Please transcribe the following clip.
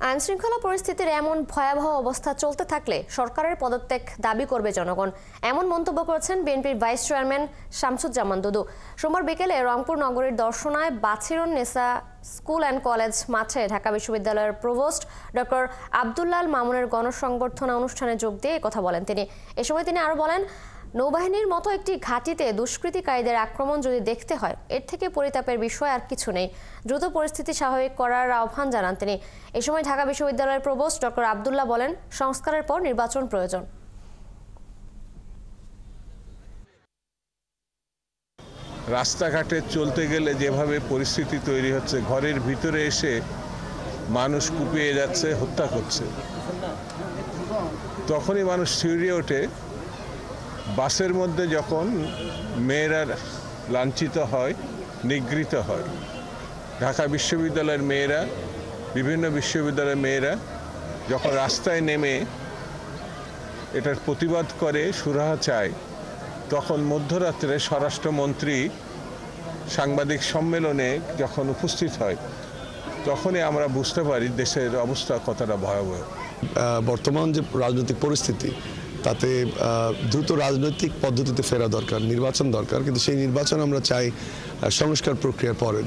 আইনশৃঙ্খলা পরিস্থিতির এমন ভয়াবহ অবস্থা চলতে থাকলে সরকারের পদত্যাগ দাবি করবে জনগণ, এমন মন্তব্য করেছেন বিএনপির ভাইস চেয়ারম্যান শামসুজ্জামান দুদু। সোমবার বিকেলে রংপুর নগরীর দর্শনায় বাছিরুন নেসা স্কুল অ্যান্ড কলেজ মাঠে ঢাকা বিশ্ববিদ্যালয়ের প্রভোস্ট ডক্টর আব্দুল্লাল মামুনের গণসংবর্ধনা অনুষ্ঠানে যোগ দিয়ে কথা বলেন তিনি। এ সময় তিনি আরো বলেন, নৌবাহিনীর মতো একটি ঘাঁটিতে দুষ্কৃতিকারীদের আক্রমণ যদি দেখতে হয়, এর থেকে পরিতাপের বিষয় আর কিছু নেই। দ্রুত পরিস্থিতি স্বাভাবিক করার আহ্বান জানান তিনি। এ সময় ঢাকা বিশ্ববিদ্যালয়ের প্রভোস্ট ডক্টর আব্দুল্লাহ বলেন, সংস্কারের পর নির্বাচন প্রয়োজন। রাস্তাঘাটে চলতে গেলে যেভাবে পরিস্থিতি তৈরি হচ্ছে, ঘরের ভিতরে এসে মানুষ কুপিয়ে যাচ্ছে, হত্যা করছে, তখনই মানুষ শিউরে ওঠে। বাসের মধ্যে যখন মেয়েরা লাঞ্ছিত হয়, নিগৃহীত হয়, ঢাকা বিশ্ববিদ্যালয়ের মেয়েরা, বিভিন্ন বিশ্ববিদ্যালয়ের মেয়েরা যখন রাস্তায় নেমে এটার প্রতিবাদ করে, সুরাহা চায়, তখন মধ্যরাত্রে স্বরাষ্ট্রমন্ত্রী সাংবাদিক সম্মেলনে যখন উপস্থিত হয়, তখনই আমরা বুঝতে পারি দেশের অবস্থা কতটা ভয়াবহ। বর্তমান যে রাজনৈতিক পরিস্থিতি, তাতে দ্রুত রাজনৈতিক পদ্ধতিতে ফেরা দরকার, নির্বাচন দরকার, কিন্তু সেই নির্বাচন আমরা চাই সংস্কার প্রক্রিয়ার পরে।